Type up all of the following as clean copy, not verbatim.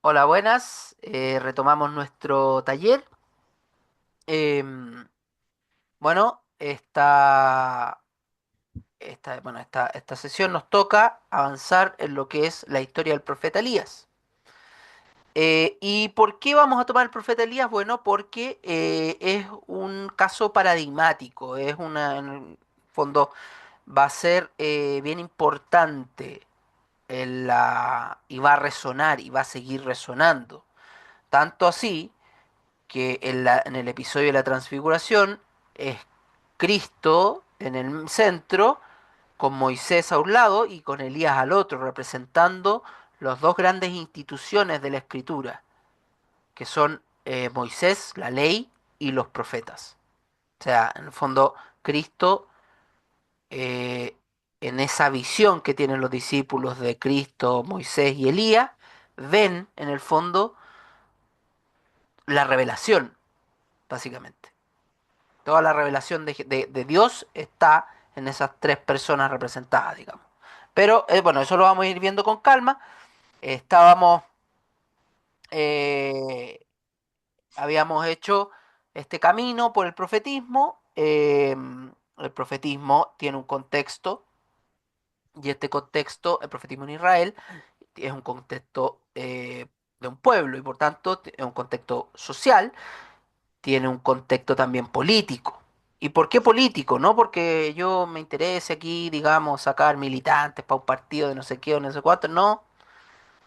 Hola, buenas. Retomamos nuestro taller. Bueno, esta sesión nos toca avanzar en lo que es la historia del profeta Elías. ¿Y por qué vamos a tomar el profeta Elías? Bueno, porque es un caso paradigmático, en el fondo, va a ser bien importante y va a resonar y va a seguir resonando. Tanto así que en el episodio de la transfiguración es Cristo en el centro, con Moisés a un lado y con Elías al otro, representando las dos grandes instituciones de la escritura, que son Moisés, la ley, y los profetas. O sea, en el fondo, Cristo, eh, en esa visión que tienen los discípulos de Cristo, Moisés y Elías, ven en el fondo la revelación, básicamente. Toda la revelación de Dios está en esas tres personas representadas, digamos. Pero bueno, eso lo vamos a ir viendo con calma. Estábamos, eh, habíamos hecho este camino por el profetismo. El profetismo tiene un contexto y este contexto, el profetismo en Israel, es un contexto de un pueblo y por tanto es un contexto social, tiene un contexto también político. ¿Y por qué político? No porque yo me interese aquí, digamos, sacar militantes para un partido de no sé qué o no sé cuánto, no,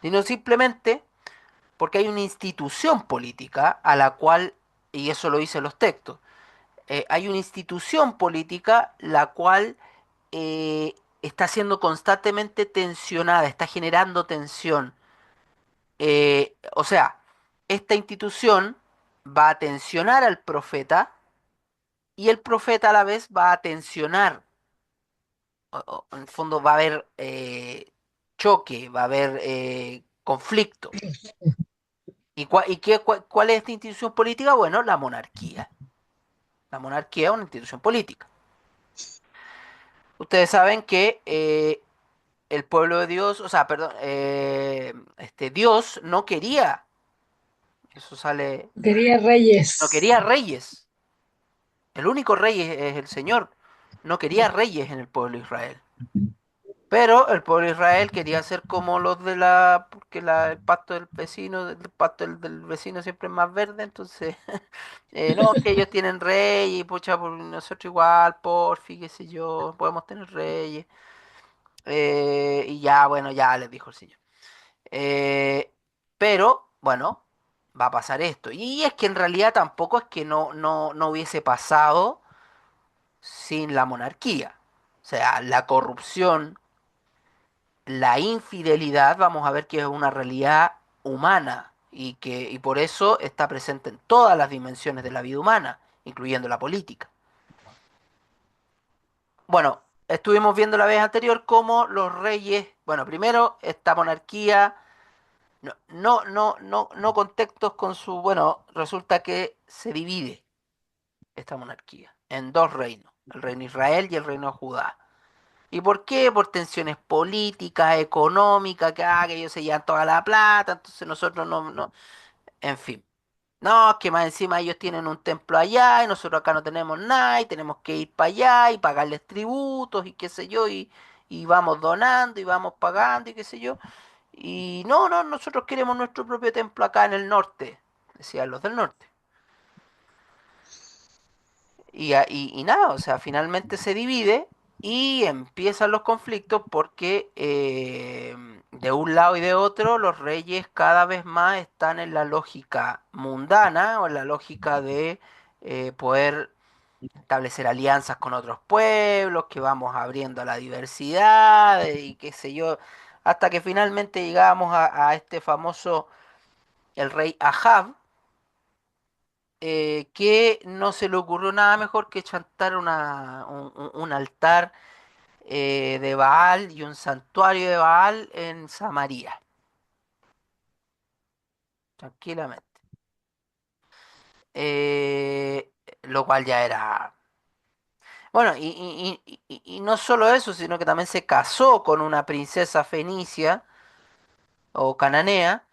sino simplemente porque hay una institución política a la cual, y eso lo dice los textos, hay una institución política la cual está siendo constantemente tensionada, está generando tensión. O sea, esta institución va a tensionar al profeta y el profeta a la vez va a tensionar, en el fondo va a haber choque, va a haber conflicto. ¿Cuál es esta institución política? Bueno, la monarquía. La monarquía es una institución política. Ustedes saben que el pueblo de Dios, o sea, perdón, Dios no quería, eso sale, Quería no reyes. quería reyes. El único rey es el Señor. No quería reyes en el pueblo de Israel. Pero el pueblo de Israel quería ser como los de porque el pacto del vecino, el pacto del vecino siempre es más verde, entonces, no, que ellos tienen reyes y pucha, por nosotros igual, porfi, qué sé yo, podemos tener reyes. Y ya, bueno, ya les dijo el Señor. Eh, pero, bueno, va a pasar esto. Y es que en realidad tampoco es que no hubiese pasado sin la monarquía. O sea, la corrupción, la infidelidad, vamos a ver que es una realidad humana y por eso está presente en todas las dimensiones de la vida humana, incluyendo la política. Bueno, estuvimos viendo la vez anterior cómo los reyes, bueno, primero esta monarquía, no contextos con su, bueno, resulta que se divide esta monarquía en dos reinos, el reino de Israel y el reino de Judá. ¿Y por qué? Por tensiones políticas, económicas, que ellos se llevan toda la plata, entonces nosotros no, en fin. No, es que más encima ellos tienen un templo allá y nosotros acá no tenemos nada y tenemos que ir para allá y pagarles tributos y qué sé yo y vamos donando y vamos pagando y qué sé yo. Y no, nosotros queremos nuestro propio templo acá en el norte, decían los del norte. Y nada, o sea, finalmente se divide y empiezan los conflictos porque de un lado y de otro los reyes cada vez más están en la lógica mundana o en la lógica de poder establecer alianzas con otros pueblos, que vamos abriendo a la diversidad y qué sé yo, hasta que finalmente llegamos a este famoso, el rey Ahab, que no se le ocurrió nada mejor que chantar un altar de Baal y un santuario de Baal en Samaria, tranquilamente. Lo cual ya era... Bueno, y no solo eso, sino que también se casó con una princesa fenicia o cananea,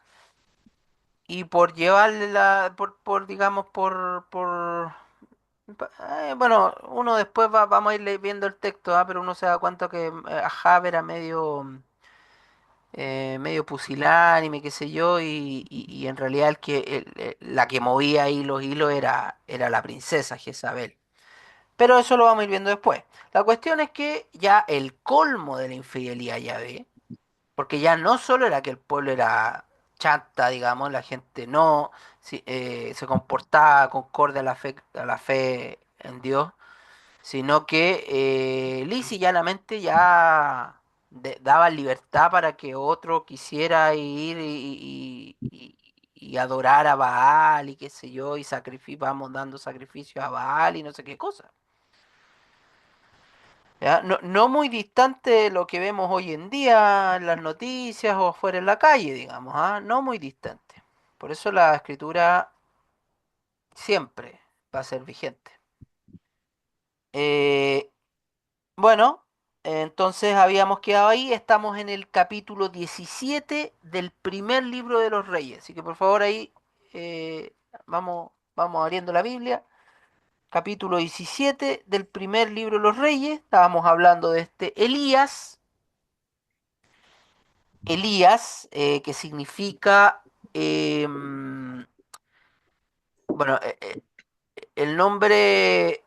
y por llevarle digamos, bueno, uno después vamos a ir viendo el texto, pero uno se da cuenta que Ahab era medio pusilánime, qué sé yo, y en realidad la que movía ahí los hilos era la princesa Jezabel. Pero eso lo vamos a ir viendo después. La cuestión es que ya el colmo de la infidelidad ya ve, porque ya no solo era que el pueblo era chanta, digamos, la gente no se comportaba concorde a la fe en Dios, sino que lisa y llanamente ya daba libertad para que otro quisiera ir y adorar a Baal y qué sé yo, y vamos dando sacrificios a Baal y no sé qué cosa. ¿Ya? No, no muy distante de lo que vemos hoy en día en las noticias o fuera en la calle, digamos, ¿ah? No muy distante. Por eso la escritura siempre va a ser vigente. Eh, bueno, entonces habíamos quedado ahí, estamos en el capítulo 17 del primer libro de los Reyes. Así que por favor ahí vamos abriendo la Biblia. Capítulo 17 del primer libro de los Reyes. Estábamos hablando de este Elías. Elías, que significa, bueno, el nombre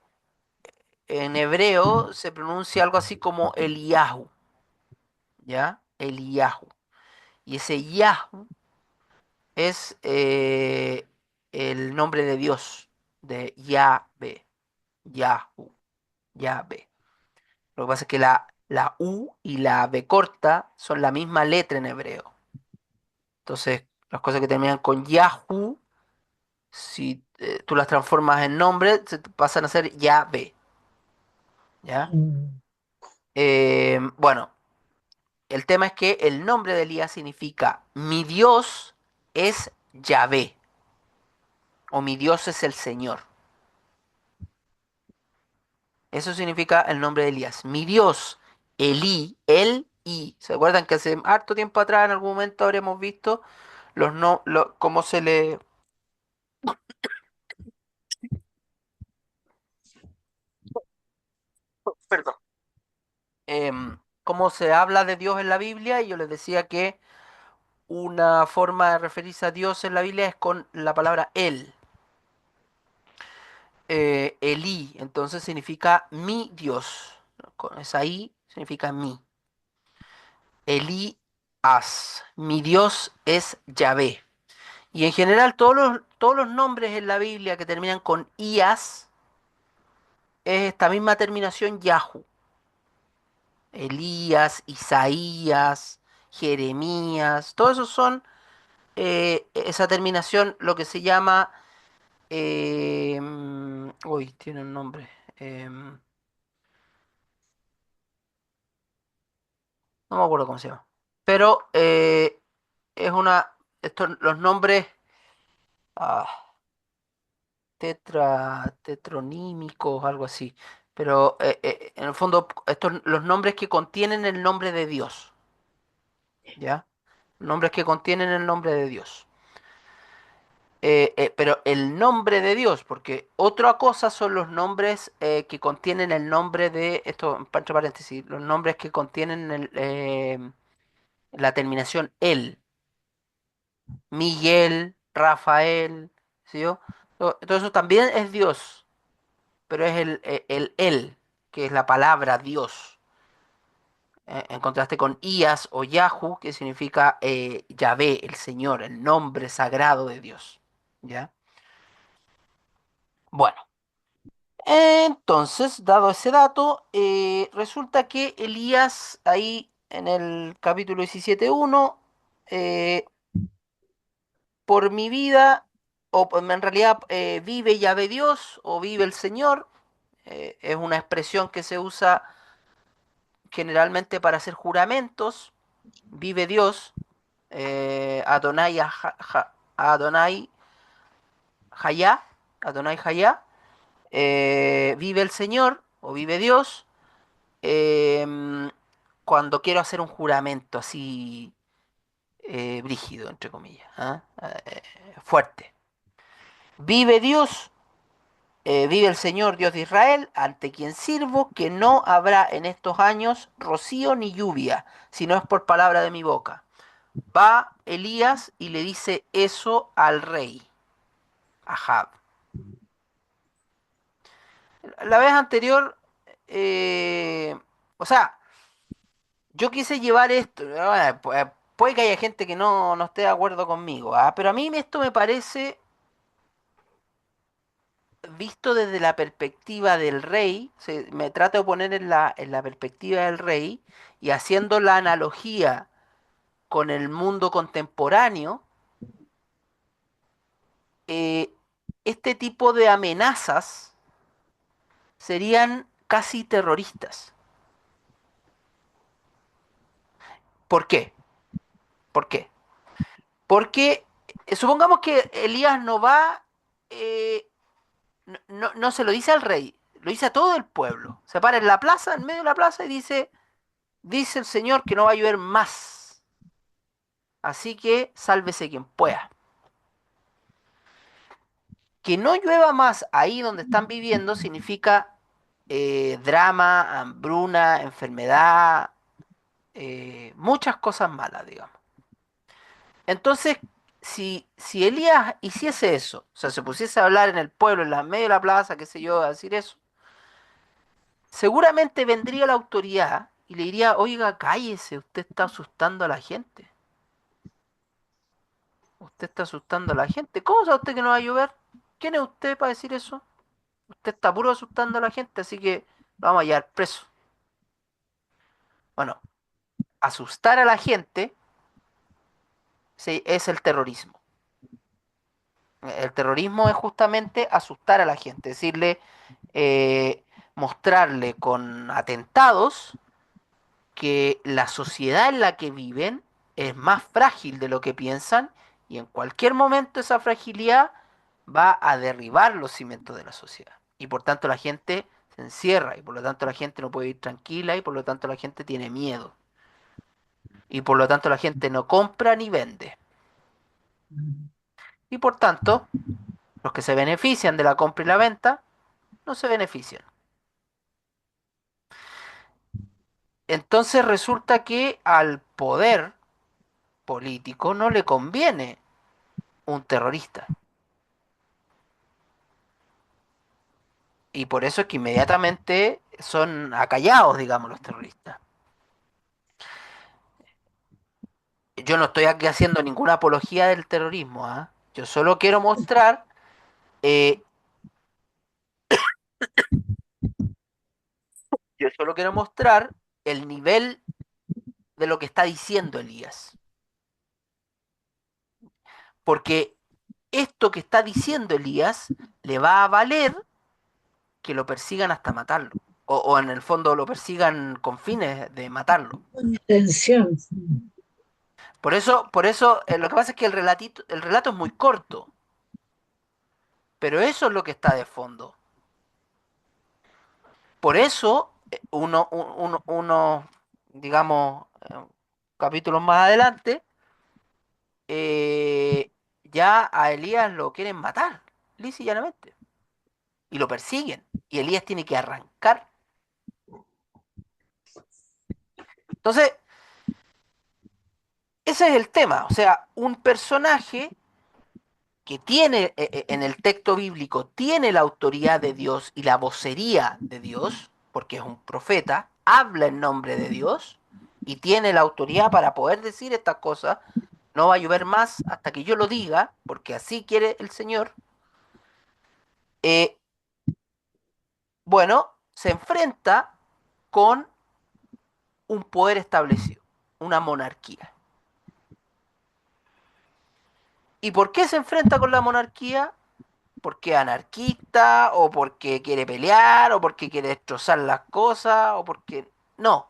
en hebreo se pronuncia algo así como Eliyahu, ¿ya? Eliyahu. Y ese Yahu es el nombre de Dios, de Yahvé, Yahu, Yahvé. Lo que pasa es que la U y la B corta son la misma letra en hebreo. Entonces, las cosas que terminan con Yahu, si tú las transformas en nombre, pasan a ser Yahvé, ¿ya? Mm, Bueno, el tema es que el nombre de Elías significa mi Dios es Yahvé, o mi Dios es el Señor. Eso significa el nombre de Elías. Mi Dios, Elí, el y. ¿Se acuerdan que hace harto tiempo atrás en algún momento habremos visto los no, cómo se le, perdón, cómo se habla de Dios en la Biblia? Y yo les decía que una forma de referirse a Dios en la Biblia es con la palabra Él. Elí, entonces significa mi Dios. Con esa I significa mi. Elías, mi Dios es Yahvé. Y en general todos los nombres en la Biblia que terminan con Ias es esta misma terminación Yahu. Elías, Isaías, Jeremías, todos esos son esa terminación, lo que se llama, uy, tiene un nombre, no me acuerdo cómo se llama, pero es los nombres ah, tetronímicos, algo así. Pero en el fondo, los nombres que contienen el nombre de Dios, ¿ya? Nombres que contienen el nombre de Dios. Pero el nombre de Dios, porque otra cosa son los nombres que contienen el nombre de, esto entre paréntesis, los nombres que contienen la terminación el, Miguel, Rafael, ¿sí yo? Todo eso también es Dios, pero es el él, que es la palabra Dios, en contraste con Ias o Yahu, que significa Yahvé, el Señor, el nombre sagrado de Dios. ¿Ya? Bueno, entonces, dado ese dato, resulta que Elías, ahí en el capítulo 17:1, eh, por mi vida, en realidad vive Yahvé Dios o vive el Señor, es una expresión que se usa generalmente para hacer juramentos, vive Dios, Adonai, Adonai Hayá, Adonai Hayá, vive el Señor o vive Dios, em, cuando quiero hacer un juramento así brígido, entre comillas, ¿ah? Fuerte. Vive Dios, vive el Señor Dios de Israel, ante quien sirvo, que no habrá en estos años rocío ni lluvia, si no es por palabra de mi boca. Va Elías y le dice eso al rey, Ahab. La vez anterior, eh, o sea, yo quise llevar esto, puede que haya gente que no esté de acuerdo conmigo, ¿ah? Pero a mí esto me parece, visto desde la perspectiva del rey, me trato de poner en la perspectiva del rey y haciendo la analogía con el mundo contemporáneo, eh, este tipo de amenazas serían casi terroristas. ¿Por qué? ¿Por qué? Porque supongamos que Elías no va, eh, no se lo dice al rey, lo dice a todo el pueblo. Se para en la plaza, en medio de la plaza y dice el Señor que no va a llover más. Así que sálvese quien pueda. Que no llueva más ahí donde están viviendo significa drama, hambruna, enfermedad, muchas cosas malas, digamos. Entonces, si Elías hiciese eso, o sea, se pusiese a hablar en el pueblo, en la medio de la plaza, qué sé yo, a decir eso, seguramente vendría la autoridad y le diría, oiga, cállese, usted está asustando a la gente. Usted está asustando a la gente. ¿Cómo sabe usted que no va a llover? ¿Quién es usted para decir eso? Usted está puro asustando a la gente, así que lo vamos a llevar preso. Bueno, asustar a la gente sí, es el terrorismo. El terrorismo es justamente asustar a la gente, decirle, eh, mostrarle con atentados que la sociedad en la que viven es más frágil de lo que piensan y en cualquier momento esa fragilidad va a derribar los cimientos de la sociedad. Y por tanto la gente se encierra y por lo tanto la gente no puede ir tranquila y por lo tanto la gente tiene miedo. Y por lo tanto la gente no compra ni vende. Y por tanto, los que se benefician de la compra y la venta no se benefician. Entonces resulta que al poder político no le conviene un terrorista. Y por eso es que inmediatamente son acallados, digamos, los terroristas. Yo no estoy aquí haciendo ninguna apología del terrorismo, ¿ah? Yo solo quiero mostrar, eh, yo solo quiero mostrar el nivel de lo que está diciendo Elías. Porque esto que está diciendo Elías le va a valer que lo persigan hasta matarlo. O en el fondo lo persigan con fines de matarlo. Intención. Por eso, lo que pasa es que el relato es muy corto, pero eso es lo que está de fondo. Por eso, digamos, capítulos más adelante, ya a Elías lo quieren matar, lisa y llanamente, y lo persiguen, y Elías tiene que arrancar. Entonces, ese es el tema, o sea, un personaje que tiene, en el texto bíblico, tiene la autoridad de Dios y la vocería de Dios, porque es un profeta, habla en nombre de Dios y tiene la autoridad para poder decir estas cosas. No va a llover más hasta que yo lo diga, porque así quiere el Señor. Eh, bueno, se enfrenta con un poder establecido, una monarquía. ¿Y por qué se enfrenta con la monarquía? Porque es anarquista, o porque quiere pelear, o porque quiere destrozar las cosas, o porque... No,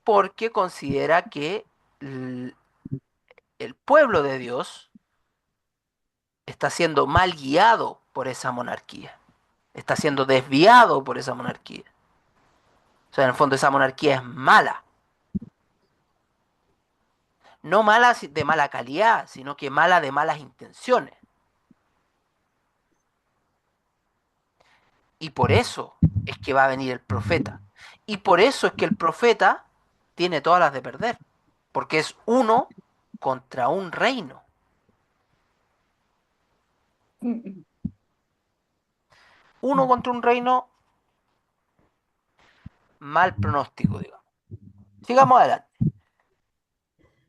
porque considera que el pueblo de Dios está siendo mal guiado por esa monarquía, está siendo desviado por esa monarquía. O sea, en el fondo esa monarquía es mala. No mala de mala calidad, sino que mala de malas intenciones. Y por eso es que va a venir el profeta. Y por eso es que el profeta tiene todas las de perder. Porque es uno contra un reino. Mm. Uno contra un reino, mal pronóstico, digamos. Sigamos adelante.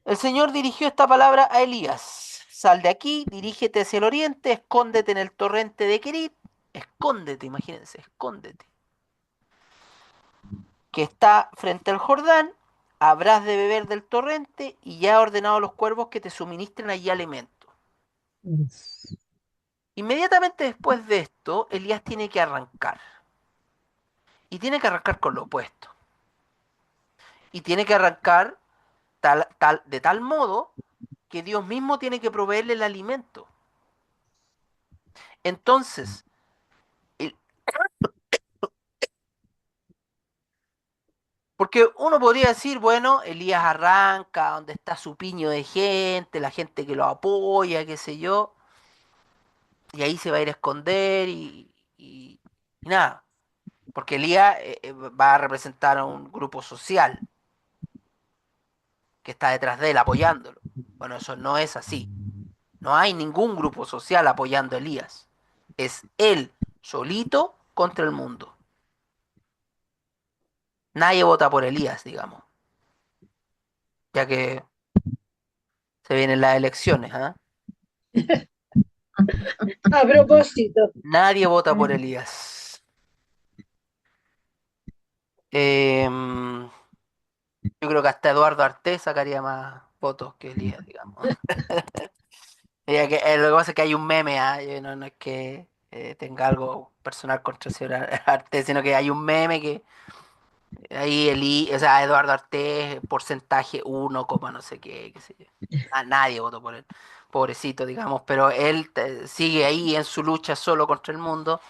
El Señor dirigió esta palabra a Elías. Sal de aquí, dirígete hacia el oriente, escóndete en el torrente de Kerit. Escóndete, imagínense, escóndete. Que está frente al Jordán, habrás de beber del torrente y ya ha ordenado a los cuervos que te suministren allí alimento. Inmediatamente después de esto, Elías tiene que arrancar. Y tiene que arrancar con lo opuesto. Y tiene que arrancar de tal modo que Dios mismo tiene que proveerle el alimento. Entonces, el- porque uno podría decir, bueno, Elías arranca donde está su piño de gente, la gente que lo apoya, qué sé yo, y ahí se va a ir a esconder y nada, porque Elías va a representar a un grupo social que está detrás de él apoyándolo. Bueno, eso no es así. No hay ningún grupo social apoyando a Elías. Es él solito contra el mundo. Nadie vota por Elías, digamos, ya que se vienen las elecciones, ¿ah? A propósito. Nadie vota por Mm. Elías. Yo creo que hasta Eduardo Artés sacaría más votos que Elías, digamos. Lo que pasa es que hay un meme, ¿ah? No, no es que tenga algo personal contra el señor Artés, sino que hay un meme que ahí o sea, Eduardo Artés, porcentaje uno coma no sé qué, qué sé yo. Nadie votó por él, pobrecito, digamos, pero él sigue ahí en su lucha solo contra el mundo,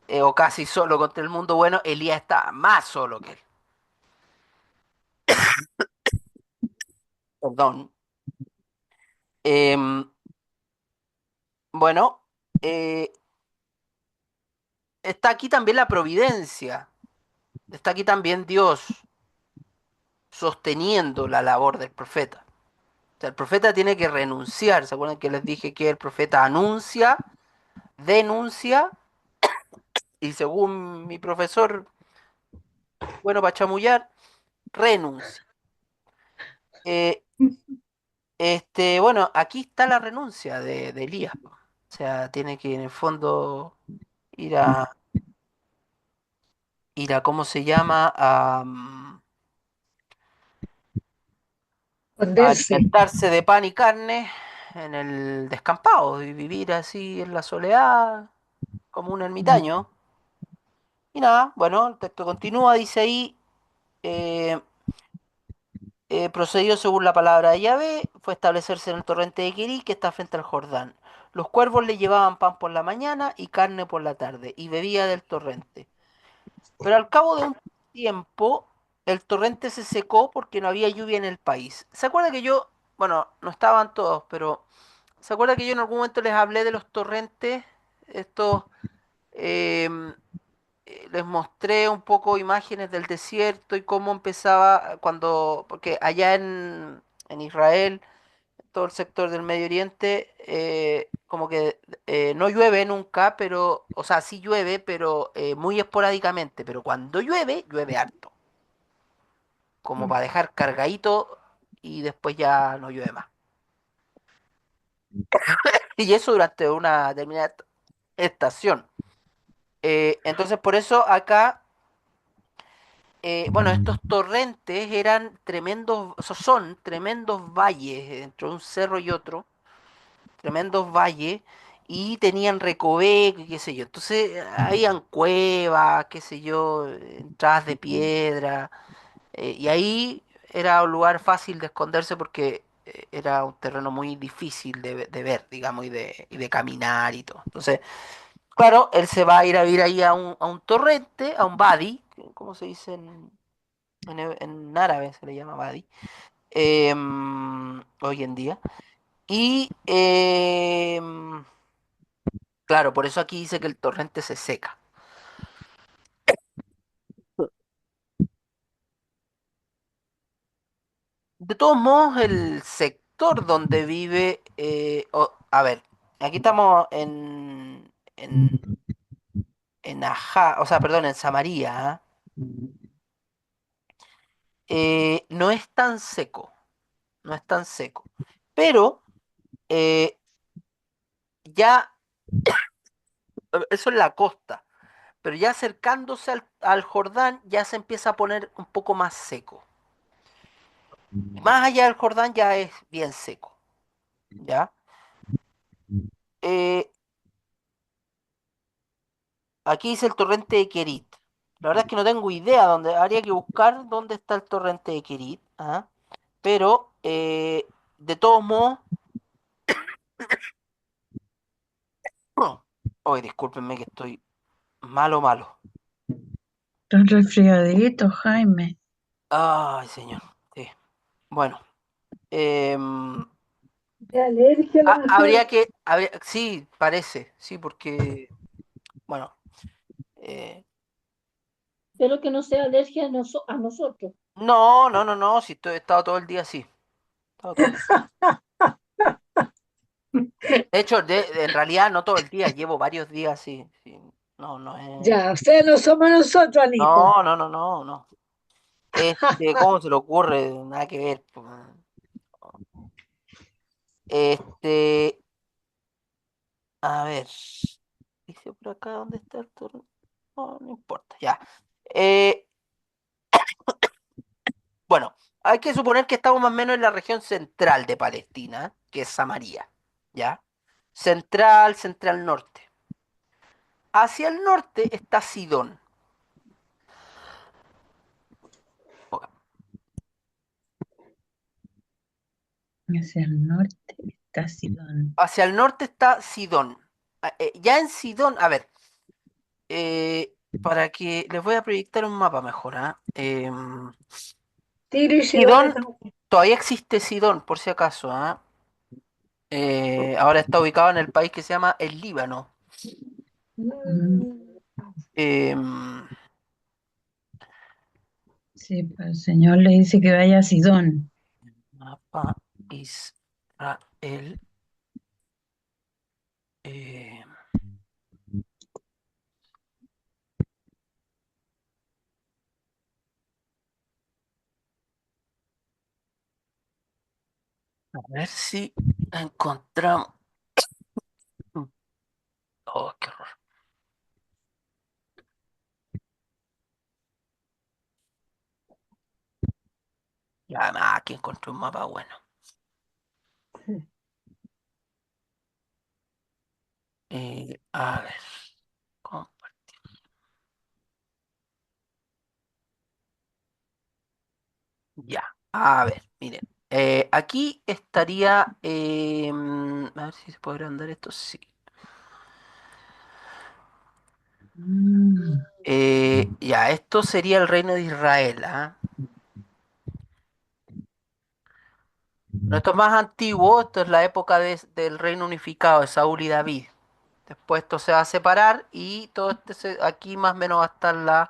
o casi solo contra el mundo. Bueno, Elías está más solo que él. Perdón. Em, bueno, eh, está aquí también la providencia, está aquí también Dios sosteniendo la labor del profeta. O sea, el profeta tiene que renunciar. ¿Se acuerdan que les dije que el profeta anuncia, denuncia y según mi profesor, bueno, para chamullar, renuncia? Eh, bueno, aquí está la renuncia de Elías, po. O sea, tiene que en el fondo ir ¿cómo se llama? A Esconderse. alimentarse de pan y carne en el descampado y vivir así en la soledad como un Mm. ermitaño. Y nada, bueno, el texto continúa, dice ahí, eh, procedió según la palabra de Yahvé, fue a establecerse en el torrente de Querí, que está frente al Jordán. Los cuervos le llevaban pan por la mañana y carne por la tarde, y bebía del torrente. Pero al cabo de un tiempo, el torrente se secó porque no había lluvia en el país. ¿Se acuerda que yo, bueno, no estaban todos, pero ¿se acuerda que yo en algún momento les hablé de los torrentes? Estos, em, les mostré un poco imágenes del desierto y cómo empezaba porque allá en Israel, todo el sector del Medio Oriente, como que no llueve nunca, pero, o sea, sí llueve, pero muy esporádicamente, pero cuando llueve, llueve harto, como Mm. para dejar cargadito y después ya no llueve más. Y eso durante una determinada estación. Entonces, por eso acá bueno, estos torrentes eran tremendos, o sea, son tremendos valles entre un cerro y otro, tremendos valles, y tenían recoveco y qué sé yo. Entonces, habían cuevas, qué sé yo, entradas de piedra, y ahí era un lugar fácil de esconderse porque era un terreno muy difícil de ver, digamos, y de caminar y todo. Entonces, claro, él se va a ir a vivir ahí a un torrente, a un wadi, ¿cómo se dice en árabe se le llama Badi. hoy en día. Y claro, por eso aquí dice que el torrente se seca. De todos modos, el sector donde vive, a ver, aquí estamos en Ajá, o sea, perdón, en Samaria, ¿ah? No es tan seco, no es tan seco. Pero eh, ya, eso es la costa, pero ya acercándose al Jordán ya se empieza a poner un poco más seco. Más allá del Jordán ya es bien seco, ¿ya? Eh, Aquí dice el torrente de Kerit. La verdad es que no tengo idea dónde. Habría que buscar dónde está el torrente de Kerit. ¿Ah? Pero, de todos modos. Hoy discúlpenme que estoy malo, malo. Estás resfriadito, Jaime. Ay, señor. Sí. Bueno. em, ¿De alergia a lo mejor? sí, parece. Sí, porque. Bueno. eh, Espero que no sea alergia a nosotros. no, no, no, no. Si he estado todo el día así. He estado todo el- De hecho, en realidad no todo el día. Llevo varios días así. Sí. No, no es. Ya, ustedes no somos nosotros, Anito. No, no, no, no, no. ¿Cómo se le ocurre? Nada que ver, po. Este, a ver. Dice por acá dónde está el turno. No, no importa, ya. Eh, bueno, hay que suponer que estamos más o menos en la región central de Palestina, que es Samaria, ¿ya? Central, central norte. Hacia el norte está Sidón. Ok. Hacia el norte está Sidón. Hacia el norte está Sidón. Ya en Sidón, a ver, para que les voy a proyectar un mapa mejor, ¿ah? Tiro y Sidón Sidón, están. todavía existe Sidón, por si acaso, ¿ah? Ahora está ubicado en el país que se llama el Líbano. Mm, Em, sí, pues el Señor le dice que vaya a Sidón. Mapa Israel. em, a ver si encontramos. Oh, qué horror. Ya, aquí encontré un mapa bueno. A ver. compa- Ya. A ver, miren. Aquí estaría. A ver si se podrá andar esto. Sí. Mm, Ya, esto sería el reino de Israel, ¿ah? No, esto es más antiguo, esto es la época del reino unificado de Saúl y David. Después esto se va a separar y todo aquí más o menos va a estar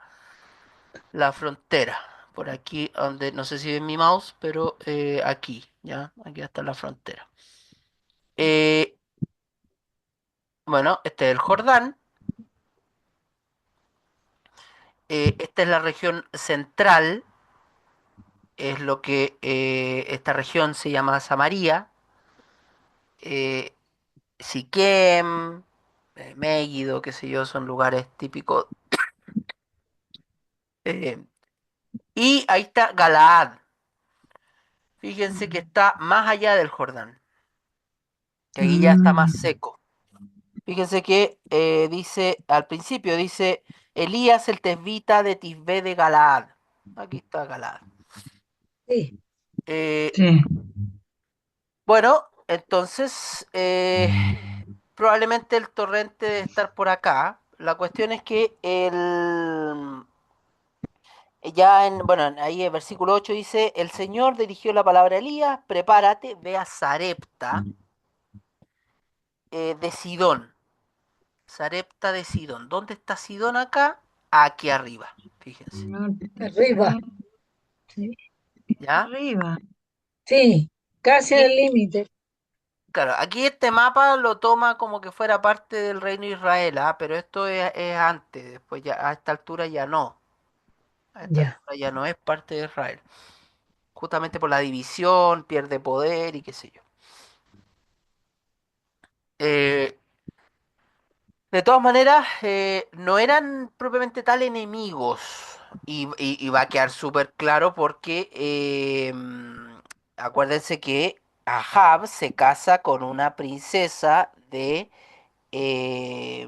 la frontera. Por aquí, donde no sé si ven mi mouse, pero aquí, ¿ya? Aquí va a estar la frontera. Eh, bueno, este es el Jordán. Esta es la región central, es lo que esta región se llama Samaria. Eh, Siquem, Megiddo, qué sé yo, son lugares típicos. eh, y ahí está Galaad. Fíjense que está más allá del Jordán, que aquí ya está más mm, seco. Fíjense que dice, al principio dice, Elías el tesbita de Tisbé de Galaad. Aquí está Galaad. sí, Eh, sí. bueno, entonces, probablemente el torrente debe estar por acá. La cuestión es que Bueno, ahí el versículo 8 dice, el Señor dirigió la palabra a Elías, prepárate, ve a Sarepta de Sidón. Sarepta de Sidón. ¿Dónde está Sidón acá? Aquí arriba, fíjense. Arriba, sí, ¿Ya? arriba. sí, casi Y al límite. claro, aquí este mapa lo toma como que fuera parte del reino de Israel, ¿ah? Pero esto es antes, después ya a esta altura ya no. A esta Ya. altura ya no es parte de Israel. Justamente por la división, pierde poder y qué sé yo. Eh, de todas maneras, no eran propiamente tal enemigos. Y va a quedar súper claro porque acuérdense que Ahab se casa con una princesa eh,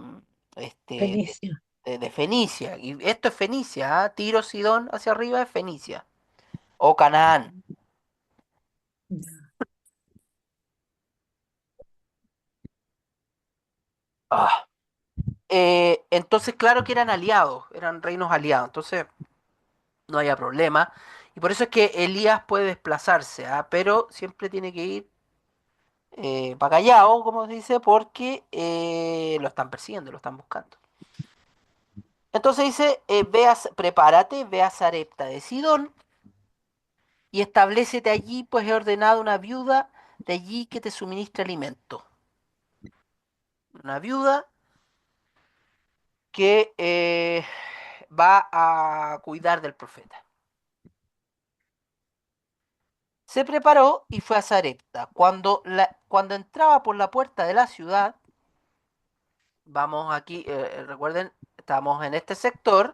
este, Fenicia. de Fenicia. Y esto es Fenicia, ¿ah? Tiro, Sidón hacia arriba es Fenicia. O Canaán. Ah. Entonces, claro que eran aliados, eran reinos aliados. Entonces, no había problema. Y por eso es que Elías puede desplazarse, ¿ah? Pero siempre tiene que ir para callado, como se dice, porque lo están persiguiendo, lo están buscando. Entonces dice, prepárate, ve a Sarepta de Sidón y establécete allí, pues he ordenado una viuda de allí que te suministre alimento. Una viuda que va a cuidar del profeta. Se preparó y fue a Sarepta. Cuando entraba por la puerta de la ciudad, vamos aquí, recuerden, estamos en este sector,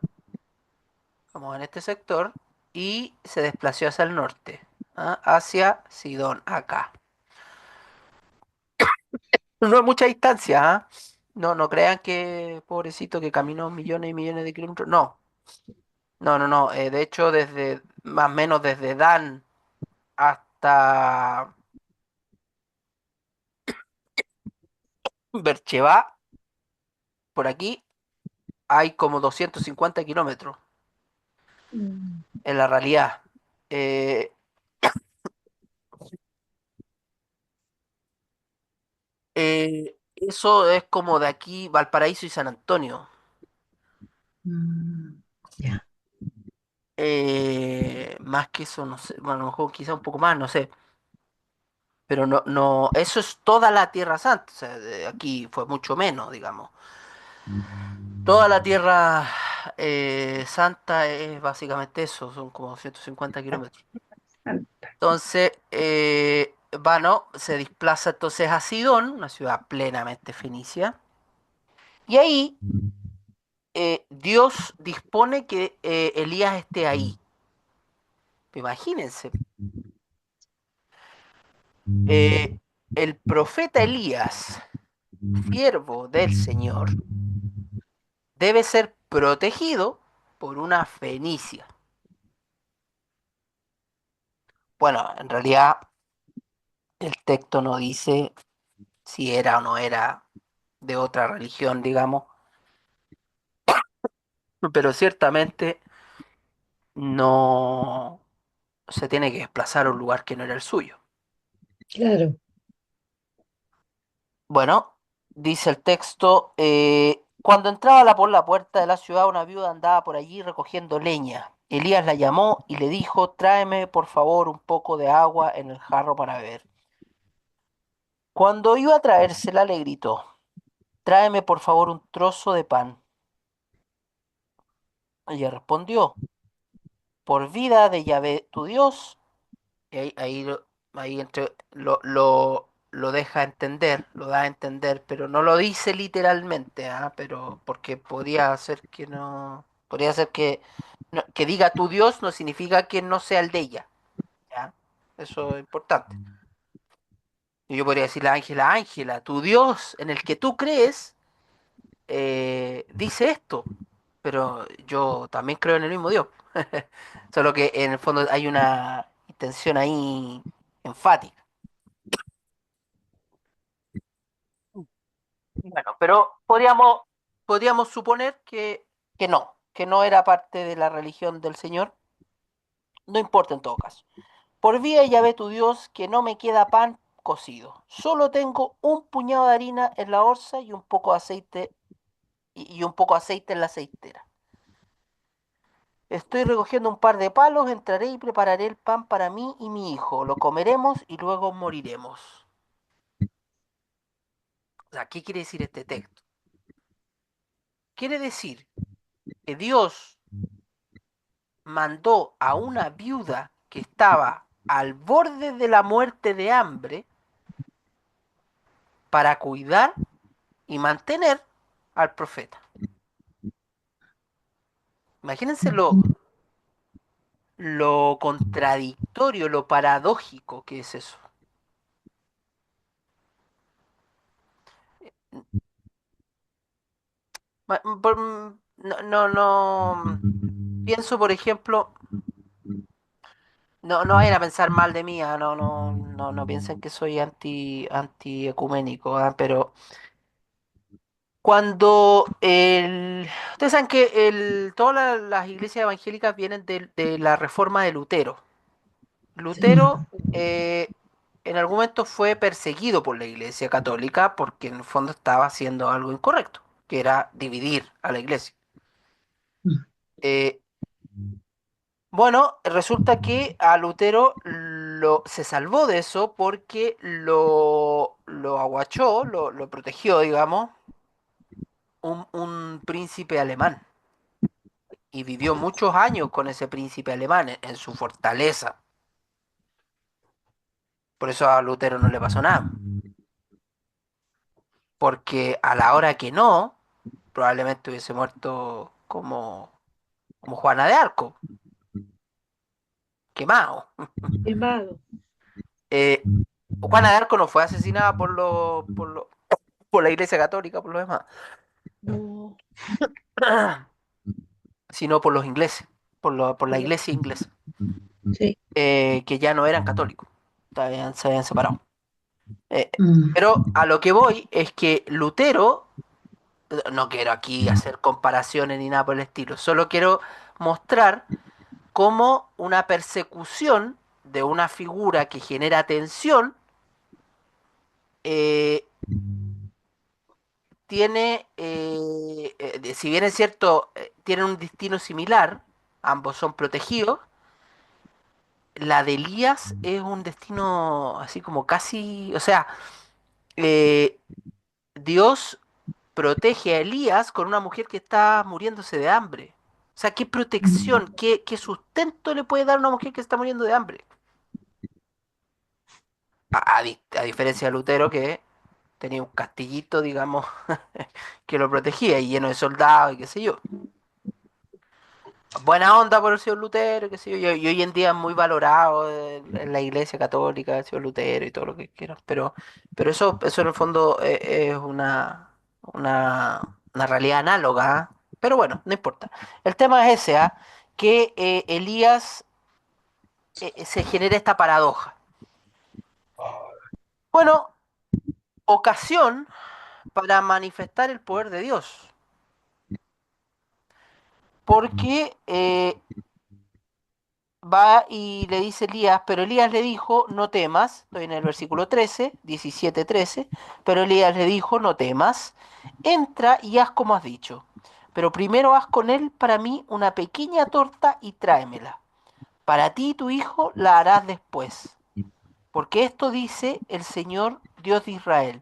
vamos en este sector, y se desplazó hacia el norte, ¿ah? Hacia Sidón, acá. No es mucha distancia, ¿ah? No, no crean que, pobrecito, que caminó millones y millones de kilómetros. No, no. De hecho, desde, más o menos desde Dan hasta Berchevá, por aquí, hay como 250 kilómetros Mm, en la realidad. Eh, eso es como de aquí, Valparaíso y San Antonio. ya, Más que eso, no sé, bueno, a lo mejor quizá un poco más, no sé. Pero no, eso es toda la Tierra Santa. O sea, aquí fue mucho menos, digamos. Toda la Tierra Santa es básicamente eso, son como 150 kilómetros. Entonces, Vano se desplaza entonces a Sidón, una ciudad plenamente fenicia. Y ahí Dios dispone que Elías esté ahí. Imagínense, eh, el profeta Elías, siervo del Señor, debe ser protegido por una fenicia. Bueno, en realidad el texto no dice si era o no era de otra religión, digamos, pero ciertamente no se tiene que desplazar a un lugar que no era el suyo. claro. Bueno, dice el texto, cuando entraba por la puerta de la ciudad, una viuda andaba por allí recogiendo leña. Elías la llamó y le dijo, tráeme por favor un poco de agua en el jarro para beber. Cuando iba a traérsela, le gritó, tráeme por favor un trozo de pan. Ella respondió, por vida de Yahvé tu Dios. Y ahí lo deja entender, lo da a entender, pero no lo dice literalmente, ¿ah? Pero porque podría ser que no, podría ser que, que diga tu Dios no significa que no sea el de ella, ¿ya? Eso es importante. Y yo podría decirle a Ángela, Ángela, tu Dios en el que tú crees dice esto, pero yo también creo en el mismo Dios. Solo que en el fondo hay una intención ahí enfática. Bueno, pero podríamos suponer que no. que no era parte de la religión del Señor. No importa en todo caso. Por vía de Yahvé tu Dios, que no me queda pan cocido. Solo tengo un puñado de harina en la orza y un poco de aceite y un poco de aceite en la aceitera. Estoy recogiendo un par de palos, entraré y prepararé el pan para mí y mi hijo. Lo comeremos y luego moriremos. O sea, ¿qué quiere decir este texto? Quiere decir que Dios mandó a una viuda que estaba al borde de la muerte de hambre para cuidar y mantener al profeta. Imagínense lo contradictorio, lo paradójico que es eso. No, no, no. Pienso, por ejemplo, no vayan a pensar mal de mí, no piensen que soy anti ecuménico, pero ustedes saben que todas las iglesias evangélicas vienen de la reforma de Lutero. Sí. Lutero en algún momento fue perseguido por la Iglesia Católica porque en el fondo estaba haciendo algo incorrecto, que era dividir a la Iglesia. Eh, bueno, resulta que a Lutero se salvó de eso porque lo aguachó, lo protegió, digamos, un príncipe alemán. Y vivió muchos años con ese príncipe alemán en su fortaleza. Por eso a Lutero no le pasó nada. Porque a la hora que no, probablemente hubiese muerto como Juana de Arco, quemado. Quemado. Eh, Juana de Arco no fue asesinada por la Iglesia Católica, por lo demás, No. sino por los ingleses, por la Por lo- Iglesia inglesa, Sí. que ya no eran católicos, se habían separado. Eh, Mm. pero a lo que voy es que Lutero, no quiero aquí hacer comparaciones ni nada por el estilo, solo quiero mostrar cómo una persecución de una figura que genera tensión eh, si bien es cierto, tienen un destino similar, ambos son protegidos, la de Elías es un destino así como casi, o sea, eh, Dios protege a Elías con una mujer que está muriéndose de hambre. O sea, ¿qué protección, Mm. qué sustento le puede dar a una mujer que está muriendo de hambre? A diferencia de Lutero, que tenía un castillito, digamos, que lo protegía y lleno de soldados y qué sé yo. Buena onda por el señor Lutero, qué sé yo, y hoy en día es muy valorado en la iglesia católica, el señor Lutero y todo lo que quieras, pero eso en el fondo es una realidad análoga, ¿ah? Pero bueno, no importa. El tema es ese, ¿ah? Que Elías se genera esta paradoja. Bueno, ocasión para manifestar el poder de Dios. Porque va y le dice Elías, pero Elías le dijo, no temas, estoy en el versículo 13, 17, 13, pero Elías le dijo, no temas, entra y haz como has dicho, pero primero haz con él para mí una pequeña torta y tráemela. Para ti y tu hijo la harás después, porque esto dice el Señor Dios de Israel.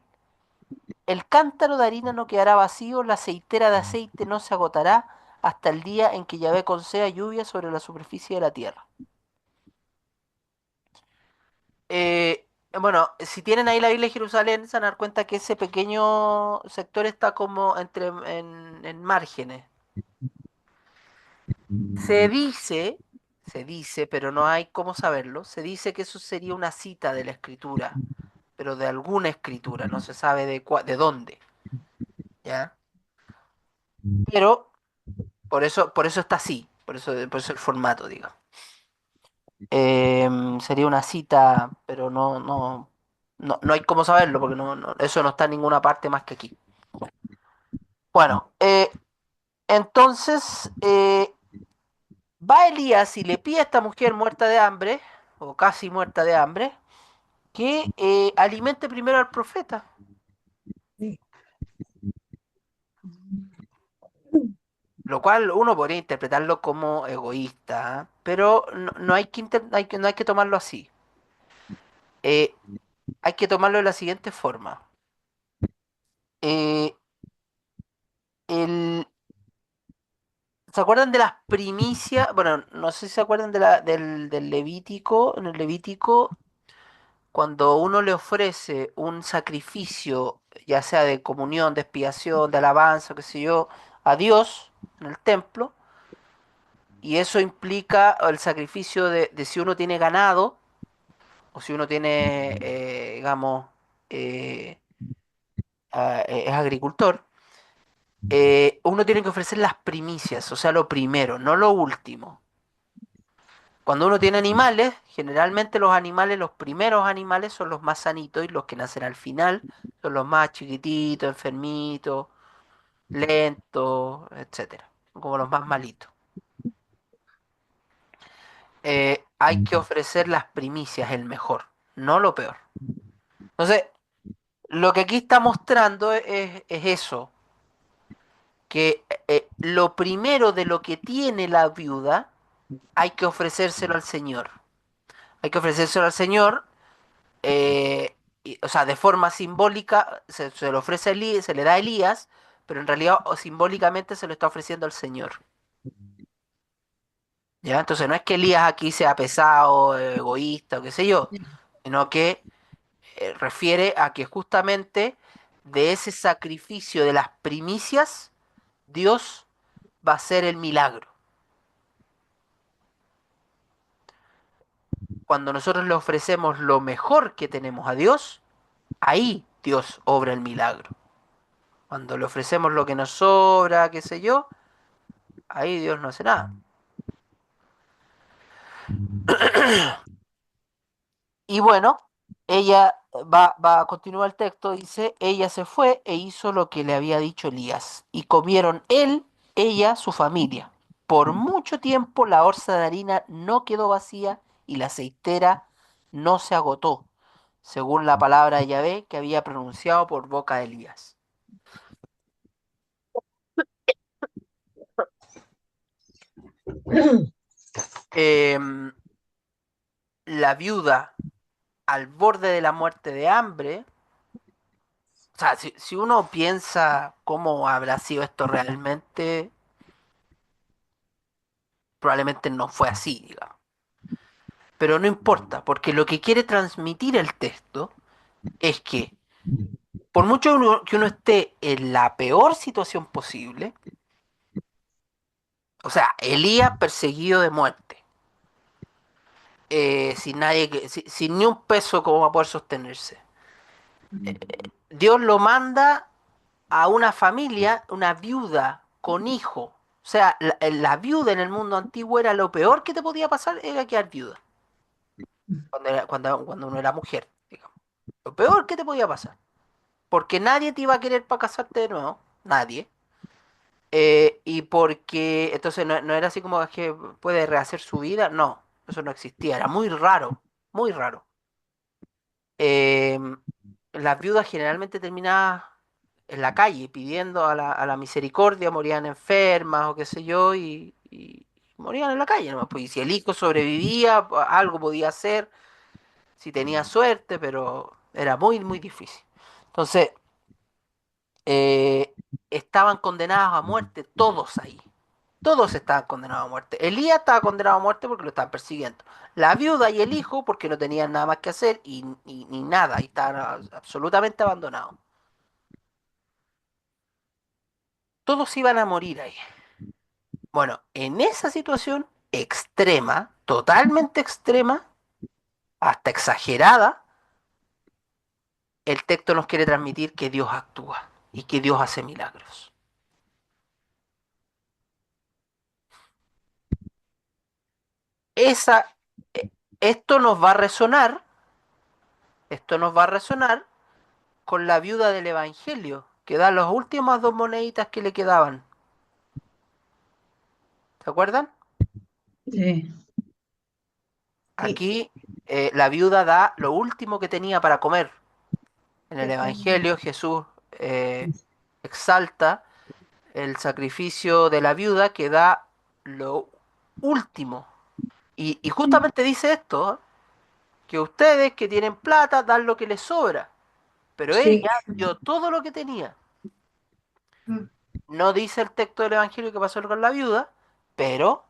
El cántaro de harina no quedará vacío, la aceitera de aceite no se agotará hasta el día en que Yahvé conceda lluvia sobre la superficie de la tierra. Bueno, si tienen ahí la Biblia de Jerusalén, se van a dar cuenta que ese pequeño sector está como en márgenes. Se dice, se dice, pero no hay cómo saberlo, se dice que eso sería una cita de la escritura, pero de alguna escritura, no se sabe de dónde, ¿ya? Pero por eso está así, por eso el formato, digo. Sería una cita, pero no hay cómo saberlo, porque eso no está en ninguna parte más que aquí. Bueno, Entonces, va Elías y le pide a esta mujer muerta de hambre, o casi muerta de hambre, que alimente primero al profeta. Lo cual uno podría interpretarlo como egoísta, ¿ah? Pero no hay que, no hay que tomarlo así. Eh, hay que tomarlo de la siguiente forma. Eh, el, ¿Se acuerdan de las primicias? Bueno, no sé si se acuerdan del Levítico. En el Levítico, cuando uno le ofrece un sacrificio, ya sea de comunión, de expiación, de alabanza, qué sé yo, a Dios en el templo, y eso implica el sacrificio de si uno tiene ganado, o si uno tiene, digamos, eh, es agricultor, uno tiene que ofrecer las primicias, o sea, lo primero, no lo último. Cuando uno tiene animales, generalmente los animales, los primeros animales son los más sanitos y los que nacen al final son los más chiquititos, enfermitos, lentos, etcétera. Son como los más malitos. Hay que ofrecer las primicias, el mejor, no lo peor. Entonces, lo que aquí está mostrando es eso, que lo primero de lo que tiene la viuda hay que ofrecérselo al Señor. Hay que ofrecérselo al Señor, o sea, de forma simbólica se lo ofrece a Elías, se le da a Elías, pero en realidad o simbólicamente se lo está ofreciendo al Señor. ¿Ya? Entonces no es que Elías aquí sea pesado, egoísta o qué sé yo, sino que refiere a que justamente de ese sacrificio de las primicias, Dios va a hacer el milagro. Cuando nosotros le ofrecemos lo mejor que tenemos a Dios, ahí Dios obra el milagro. Cuando le ofrecemos lo que nos sobra, qué sé yo, ahí Dios no hace nada. Y bueno, ella va a continuar el texto, dice, ella se fue e hizo lo que le había dicho Elías. Y comieron él, ella, su familia. Por mucho tiempo la orza de harina no quedó vacía y la aceitera no se agotó, según la palabra de Yahvé que había pronunciado por boca de Elías. Em, la viuda al borde de la muerte de hambre. O sea, si uno piensa cómo habrá sido esto realmente, probablemente no fue así, digamos. Pero no importa, porque lo que quiere transmitir el texto es que por mucho que uno esté en la peor situación posible, o sea, Elías perseguido de muerte, sin nadie sin ni un peso como va a poder sostenerse. Dios lo manda a una familia, una viuda con hijo. O sea, la viuda en el mundo antiguo era lo peor que te podía pasar, era quedar viuda, cuando uno era mujer, digamos. Lo peor que te podía pasar. Porque nadie te iba a querer para casarte de nuevo, nadie. Y porque, entonces no era así como es que puede rehacer su vida, no, eso no existía, era muy raro, muy raro. Eh, las viudas generalmente terminaban en la calle pidiendo a la misericordia, morían enfermas o qué sé yo, y morían en la calle nomás, pues, y si el hijo sobrevivía, algo podía hacer, si tenía suerte, pero era muy, muy difícil. Entonces, eh, estaban condenados a muerte todos ahí. Todos estaban condenados a muerte. Elías estaba condenado a muerte porque lo estaban persiguiendo. La viuda y el hijo porque no tenían nada más que hacer ni nada, y estaban absolutamente abandonados. Todos iban a morir ahí. Bueno, en esa situación extrema, totalmente extrema, hasta exagerada, el texto nos quiere transmitir que Dios actúa y que Dios hace milagros. Esa, eh, esto nos va a resonar, esto nos va a resonar con la viuda del Evangelio, que da las últimas dos moneditas que le quedaban. ¿Se acuerdan? Sí, sí. Aquí la viuda da lo último que tenía para comer. En el Evangelio Jesús exalta el sacrificio de la viuda que da lo último. Y justamente dice esto, ¿eh? Que ustedes que tienen plata dan lo que les sobra, pero Sí. ella dio todo lo que tenía. No dice el texto del Evangelio que pasó con la viuda, pero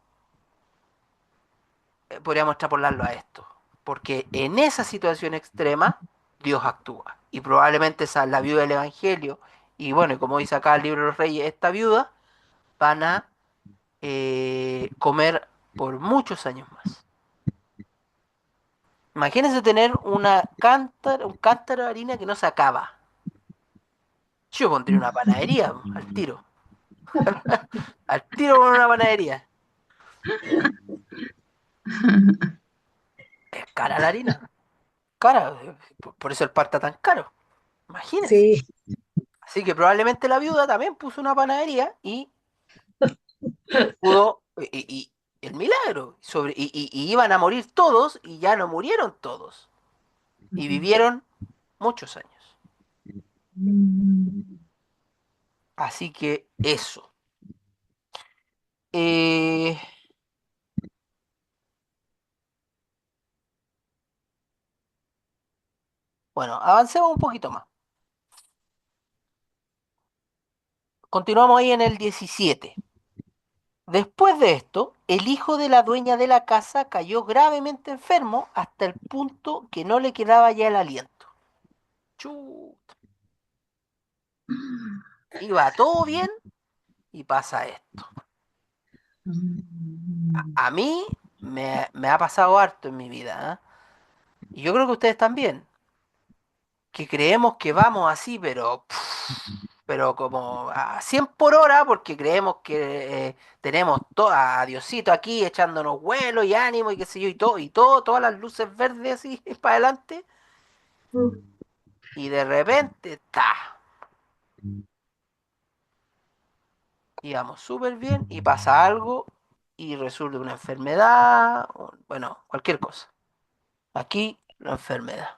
podríamos extrapolarlo a esto, porque en esa situación extrema Dios actúa. Y probablemente esa, la viuda del Evangelio, y bueno, y como dice acá el libro de los Reyes, esta viuda van a comer por muchos años más. Imagínense tener un cántaro de harina que no se acaba. Yo pondría una panadería al tiro con una panadería. Es cara la harina, cara, por eso el pan está tan caro, imagínense. Sí. Así que probablemente la viuda también puso una panadería y pudo, el milagro, y iban a morir todos y ya no murieron todos y vivieron muchos años. Así que eso. Eh, bueno, avancemos un poquito más. Continuamos ahí en el 17. Después de esto, el hijo de la dueña de la casa cayó gravemente enfermo hasta el punto que no le quedaba ya el aliento. Chut. Iba todo bien y pasa esto. A mí me ha pasado harto en mi vida, ¿eh? Y yo creo que ustedes también, que creemos que vamos así, pero como a 100 por hora, porque creemos que tenemos a Diosito aquí echándonos vuelo y ánimo y qué sé yo, todas las luces verdes así para adelante, y de repente, ¡ta! Íbamos súper bien y pasa algo y resulta una enfermedad, bueno, cualquier cosa. Aquí, la enfermedad.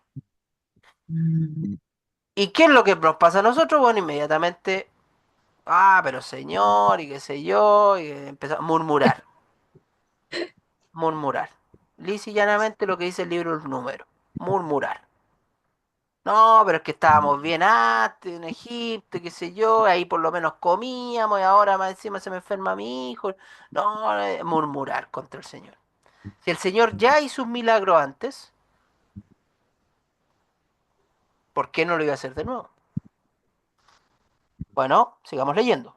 ¿Y qué es lo que nos pasa a nosotros? Bueno, inmediatamente, pero señor, y qué sé yo, y empezó a murmurar, murmurar. Lisa y llanamente lo que dice el libro de los números, murmurar. No, pero es que estábamos bien antes en Egipto, y qué sé yo, ahí por lo menos comíamos y ahora más encima se me enferma mi hijo. No, murmurar contra el Señor. Si el Señor ya hizo un milagro antes, ¿por qué no lo iba a hacer de nuevo? Bueno, sigamos leyendo.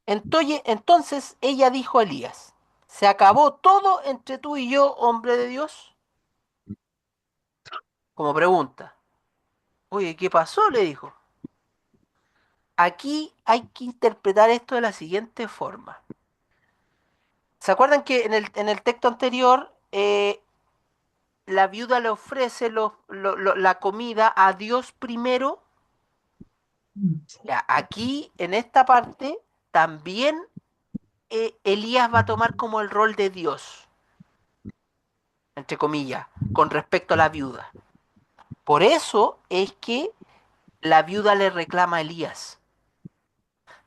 Entonces ella dijo a Elías, ¿se acabó todo entre tú y yo, hombre de Dios? Como pregunta. Oye, ¿qué pasó? Le dijo. Aquí hay que interpretar esto de la siguiente forma. ¿Se acuerdan que en el texto anterior la viuda le ofrece la comida a Dios primero? Ya, aquí, en esta parte, también Elías va a tomar como el rol de Dios, entre comillas, con respecto a la viuda. Por eso es que la viuda le reclama a Elías,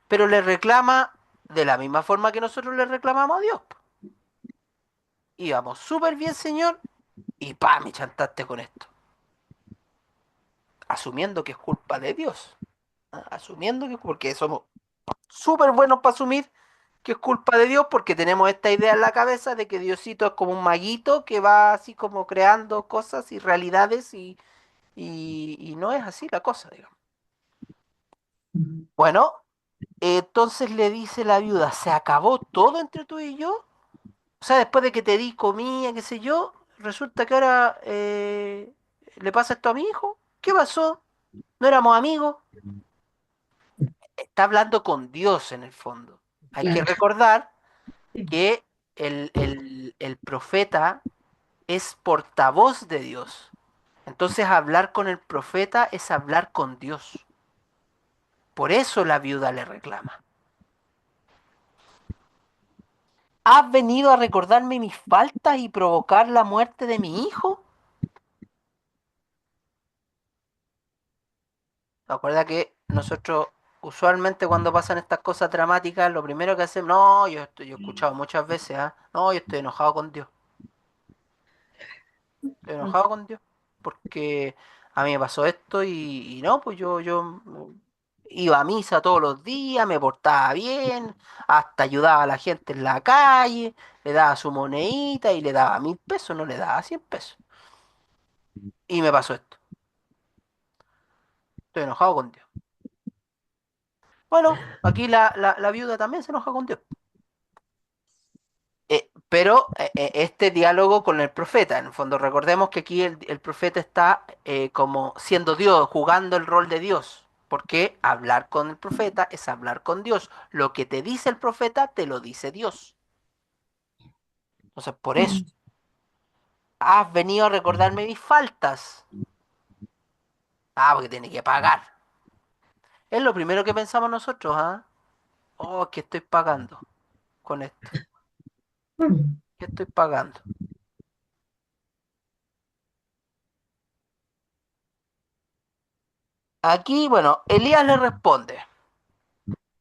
pero le reclama de la misma forma que nosotros le reclamamos a Dios. Íbamos súper bien, Señor, y pa, me chantaste con esto, asumiendo que es culpa de Dios, ¿ah? Asumiendo que, porque somos súper buenos para asumir que es culpa de Dios, porque tenemos esta idea en la cabeza de que Diosito es como un maguito que va así como creando cosas y realidades y no es así la cosa, digamos. Bueno, entonces le dice la viuda, ¿se acabó todo entre tú y yo? O sea, después de que te di comida, qué sé yo, resulta que ahora le pasa esto a mi hijo. ¿Qué pasó? ¿No éramos amigos? Está hablando con Dios en el fondo. Hay que Claro. recordar que el profeta es portavoz de Dios. Entonces hablar con el profeta es hablar con Dios. Por eso la viuda le reclama. ¿Has venido a recordarme mis faltas y provocar la muerte de mi hijo? Recuerda que nosotros usualmente cuando pasan estas cosas dramáticas, lo primero que hacemos, no, yo he escuchado muchas veces, ¿ah? No, yo estoy enojado con Dios. Estoy enojado con Dios porque a mí me pasó esto y no, pues yo iba a misa todos los días, me portaba bien, hasta ayudaba a la gente en la calle, le daba su monedita y le daba 1.000 pesos, no le daba 100 pesos. Y me pasó esto. Estoy enojado con Dios. Bueno, aquí la viuda también se enoja con Dios. Pero este diálogo con el profeta, en el fondo, recordemos que aquí el profeta está como siendo Dios, jugando el rol de Dios. Porque hablar con el profeta es hablar con Dios. Lo que te dice el profeta, te lo dice Dios. Entonces, por eso, has venido a recordarme mis faltas. Ah, porque tiene que pagar. Es lo primero que pensamos nosotros, ¿ah? Oh, ¿qué estoy pagando con esto? ¿Qué estoy pagando? Aquí, bueno, Elías le responde,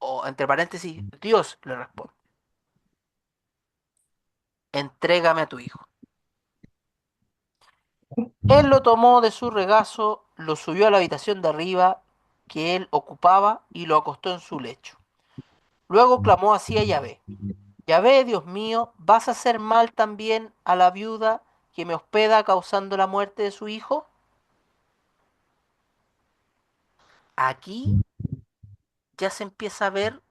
o entre paréntesis, Dios le responde, entrégame a tu hijo. Él lo tomó de su regazo, lo subió a la habitación de arriba que él ocupaba y lo acostó en su lecho. Luego clamó así a Yahvé, Yahvé, Dios mío, ¿vas a hacer mal también a la viuda que me hospeda causando la muerte de su hijo? Aquí ya se empieza a ver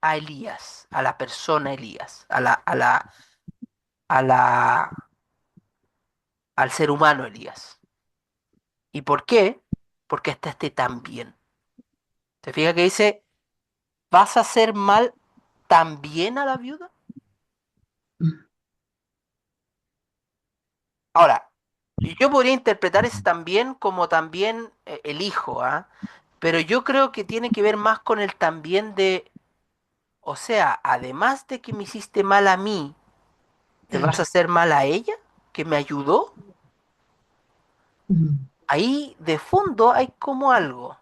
a Elías, a la persona Elías, a la, al ser humano Elías. ¿Y por qué? Porque hasta este también. ¿Te fijas que dice, vas a hacer mal también a la viuda? Ahora, yo podría interpretar ese también como también el hijo, ¿ah? Pero yo creo que tiene que ver más con el también de, o sea, además de que me hiciste mal a mí, ¿te vas a hacer mal a ella? ¿Que me ayudó? Ahí de fondo hay como algo.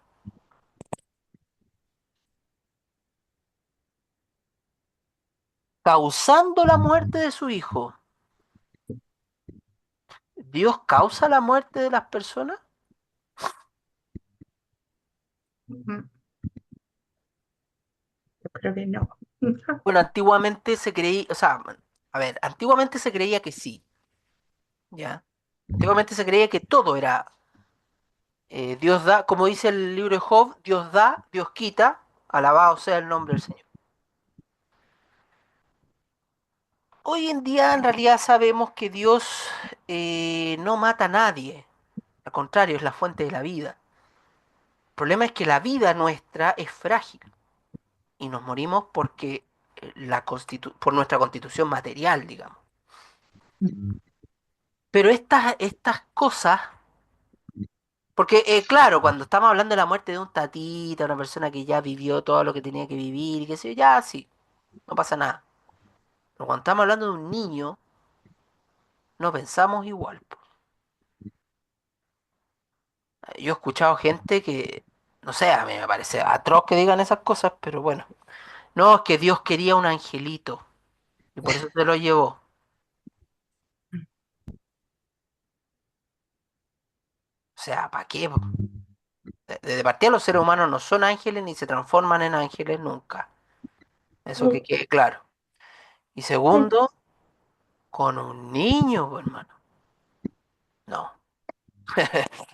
Causando la muerte de su hijo. ¿Dios causa la muerte de las personas? Yo creo que no. Bueno, antiguamente se creía, o sea, a ver, antiguamente se creía que sí, ¿ya? Antiguamente se creía que todo era Dios da, como dice el libro de Job, Dios da, Dios quita, alabado sea el nombre del Señor. Hoy en día en realidad sabemos que Dios no mata a nadie, al contrario, es la fuente de la vida. El problema es que la vida nuestra es frágil y nos morimos porque por nuestra constitución material, digamos. Pero estas cosas, porque claro, cuando estamos hablando de la muerte de un tatita, una persona que ya vivió todo lo que tenía que vivir y qué sé yo, ya sí, no pasa nada. Pero cuando estamos hablando de un niño, no pensamos igual, po. Yo he escuchado gente que, no sé, a mí me parece atroz que digan esas cosas, pero bueno. No, es que Dios quería un angelito y por eso se lo llevó. O sea, ¿para qué, po? De partida los seres humanos no son ángeles ni se transforman en ángeles nunca. Eso que quede claro. Y segundo, con un niño, po, hermano. No,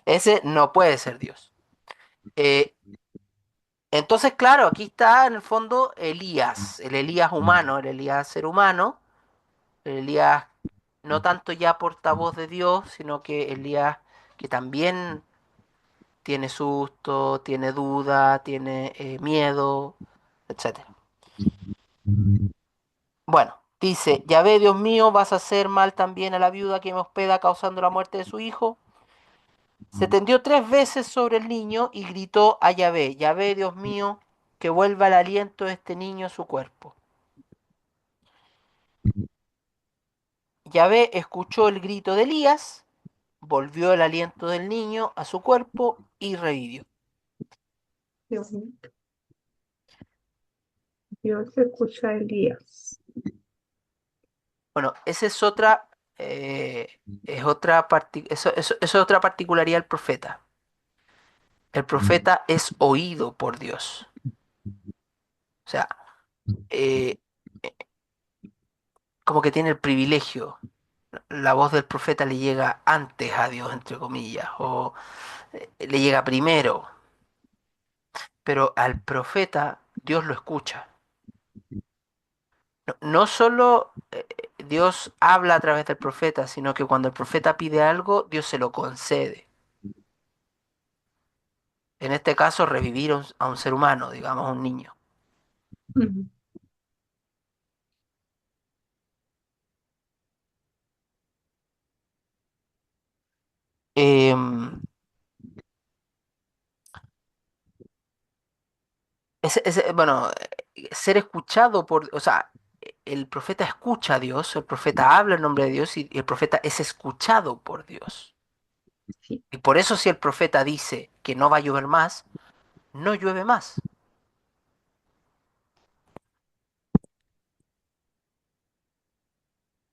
ese no puede ser Dios. Eh, entonces, claro, aquí está en el fondo Elías, el Elías humano, el Elías ser humano, el Elías no tanto ya portavoz de Dios, sino que Elías que también tiene susto, tiene duda, tiene miedo, etcétera. Bueno, dice, ya ve, Dios mío, vas a hacer mal también a la viuda que me hospeda causando la muerte de su hijo. Se tendió 3 veces sobre el niño y gritó a Yahvé, Yahvé, Dios mío, que vuelva el aliento de este niño a su cuerpo. Yahvé escuchó el grito de Elías, volvió el aliento del niño a su cuerpo y revivió. Dios mío. Dios escucha a Elías. Bueno, esa eso es otra particularidad del profeta. El profeta es oído por Dios. O sea, eh, como que tiene el privilegio. La voz del profeta le llega antes a Dios, entre comillas, o le llega primero. Pero al profeta Dios lo escucha. No solo Dios habla a través del profeta, sino que cuando el profeta pide algo, Dios se lo concede. En este caso, revivir a un ser humano, digamos, a un niño. Ujú. Em, bueno, ser escuchado o sea, el profeta escucha a Dios, el profeta habla en nombre de Dios y el profeta es escuchado por Dios. Sí. Y por eso si el profeta dice que no va a llover más, no llueve más.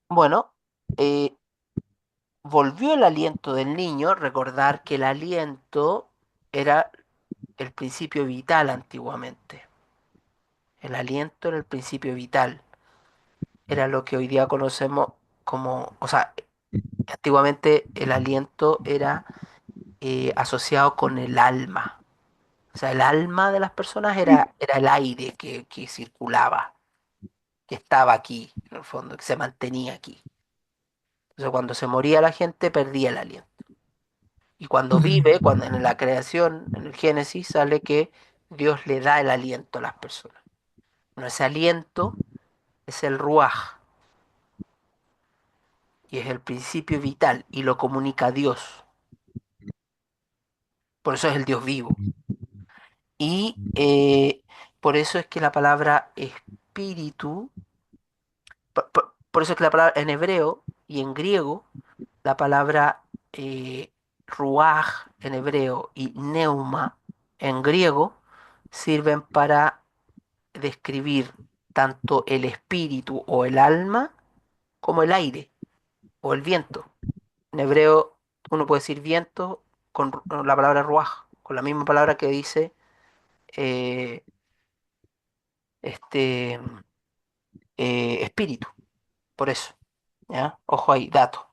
Bueno, eh, volvió el aliento del niño, recordar que el aliento era el principio vital antiguamente. El aliento era el principio vital, era lo que hoy día conocemos como, o sea, antiguamente el aliento era asociado con el alma. O sea, el alma de las personas era el aire que circulaba, que estaba aquí, en el fondo, que se mantenía aquí. Entonces, cuando se moría la gente, perdía el aliento. Y cuando vive, cuando en la creación, en el Génesis, sale que Dios le da el aliento a las personas. Bueno, ese aliento es el ruaj y es el principio vital y lo comunica a Dios. Por eso es el Dios vivo. Y por eso es que la palabra espíritu, por eso es que la palabra en hebreo y en griego, la palabra ruaj en hebreo y neuma en griego sirven para describir tanto el espíritu o el alma como el aire o el viento. En hebreo uno puede decir viento con la palabra ruaj, con la misma palabra que dice eh, este espíritu, por eso, ¿ya? Ojo ahí, dato.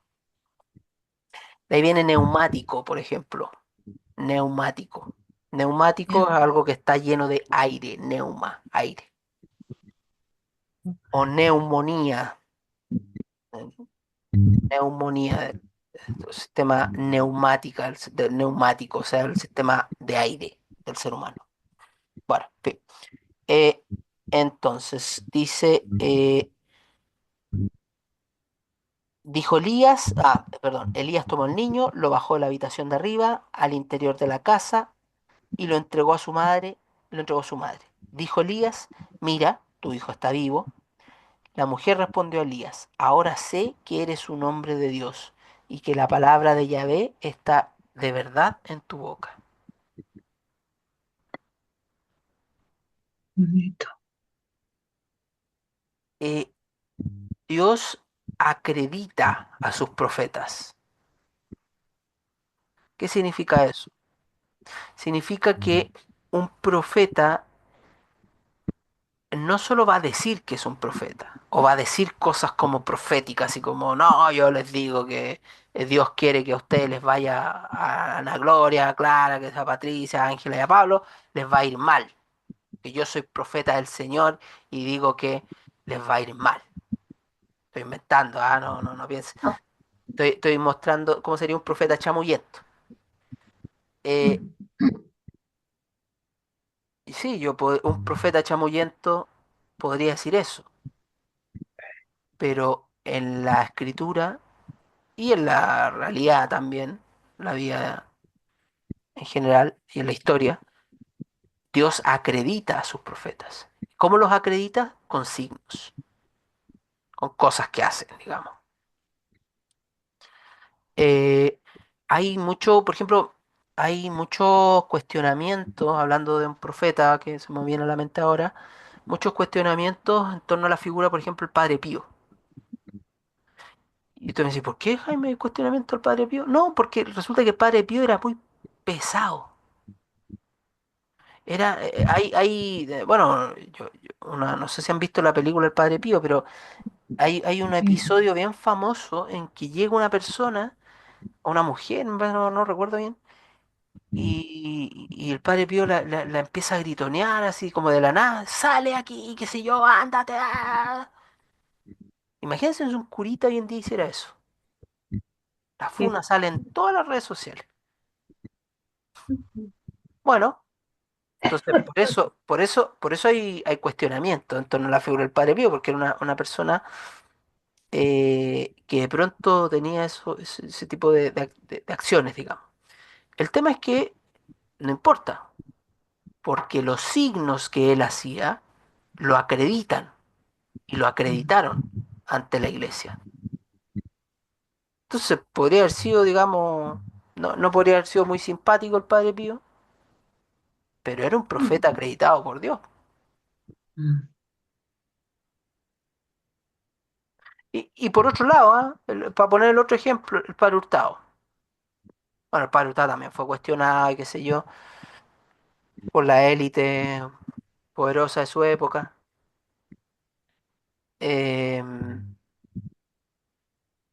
De ahí viene neumático, por ejemplo. Neumático. Neumático es algo que está lleno de aire, neuma, aire. O neumonía, neumonía, el sistema neumática, del neumático, o sea, el sistema de aire del ser humano. Bueno, en fin. Eh, entonces, dice, dijo Elías, perdón, Elías tomó al niño, lo bajó de la habitación de arriba al interior de la casa y lo entregó a su madre, lo entregó a su madre. Dijo Elías, mira, tu hijo está vivo. La mujer respondió a Elías, ahora sé que eres un hombre de Dios y que la palabra de Yahvé está de verdad en tu boca. Bonito. Eh, Dios acredita a sus profetas. ¿Qué significa eso? Significa que un profeta no solo va a decir que es un profeta, o va a decir cosas como proféticas, y como, no, yo les digo que Dios quiere que a ustedes les vaya a Ana Gloria, a Clara, que sea a Patricia, a Ángela y a Pablo, les va a ir mal, que yo soy profeta del Señor y digo que les va a ir mal. Estoy inventando, no pienses. Estoy mostrando cómo sería un profeta chamullento. Eh, Mm. y sí, un profeta chamullento podría decir eso, pero en la escritura y en la realidad también, la vida en general y en la historia, Dios acredita a sus profetas. ¿Cómo los acredita? Con signos. con cosas que hacen, digamos. Eh, Hay mucho, por ejemplo, hay muchos cuestionamientos, hablando de un profeta que se me viene a la mente ahora, muchos cuestionamientos en torno a la figura, por ejemplo, el Padre Pío. Y tú me dices, ¿por qué, Jaime, el cuestionamiento al Padre Pío? No, porque resulta que el Padre Pío era muy pesado. Bueno, no sé si han visto la película El Padre Pío, pero hay un Sí. episodio bien famoso en que llega una persona, una mujer, no recuerdo bien, y el Padre Pío la empieza a gritonear así como de la nada, sale aquí, qué sé yo, ándate. Imagínense si un curita hoy en día hiciera eso. La Que- funa sale en todas las redes sociales. Bueno, entonces por eso hay cuestionamiento en torno a la figura del Padre Pío, porque era una persona que de pronto tenía ese tipo de acciones, digamos. El tema es que no importa, porque los signos que él hacía lo acreditan y lo acreditaron ante la iglesia. Entonces podría haber sido, digamos, no podría haber sido muy simpático el Padre Pío, pero era un profeta acreditado por Dios. Y por otro lado, para poner el otro ejemplo, el Padre Hurtado. Bueno, el Padre Hurtado también fue cuestionado y qué sé yo, por la élite poderosa de su época.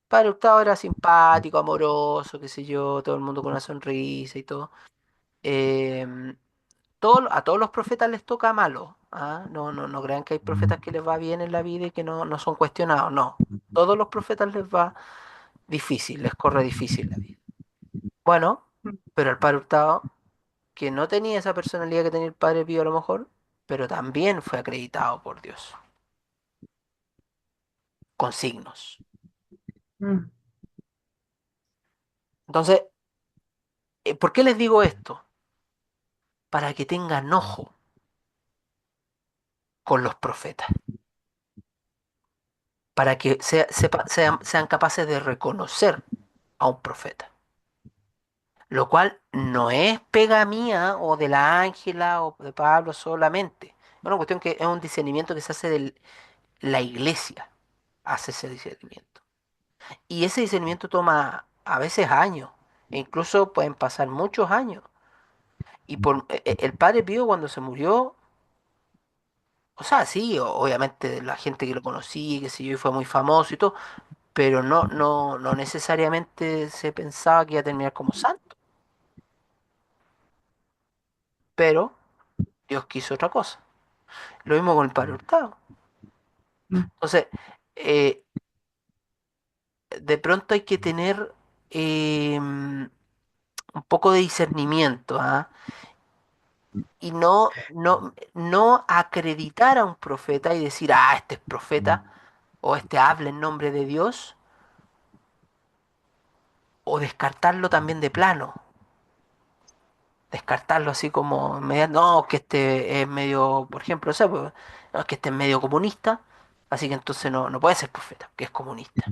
Padre Hurtado era simpático, amoroso, qué sé yo, todo el mundo con una sonrisa y todo. Em, a todos los profetas les toca malo. ¿Ah? No crean que hay profetas que les va bien en la vida y que no son cuestionados. No, todos los profetas les va difícil, les corre difícil la vida. Bueno, pero el Padre Hurtado, que no tenía esa personalidad que tenía el Padre Pío a lo mejor, pero también fue acreditado por Dios, con signos. Entonces, ¿por qué les digo esto? Para que tengan ojo con los profetas, para que sean capaces de reconocer a un profeta. Lo cual no es pega mía o de la Ángela o de Pablo solamente. Es una cuestión que es un discernimiento que se hace de la iglesia, hace ese discernimiento. Y ese discernimiento toma a veces años, e incluso pueden pasar muchos años. El padre Pío cuando se murió, o sea, sí, obviamente la gente que lo conocía, que sé yo, y fue muy famoso y todo, pero no necesariamente se pensaba que iba a terminar como santo. Pero Dios quiso otra cosa. Lo mismo con el padre Hurtado. Entonces, eh, de pronto hay que tener un poco de discernimiento, ¿ah? Y no acreditar a un profeta y decir, este es profeta, o este habla en nombre de Dios, o descartarlo también de plano. Descartarlo así como, no, que este es medio, por ejemplo, o sea, pues, no, es que este es medio comunista, así que entonces no puede ser profeta, que es comunista.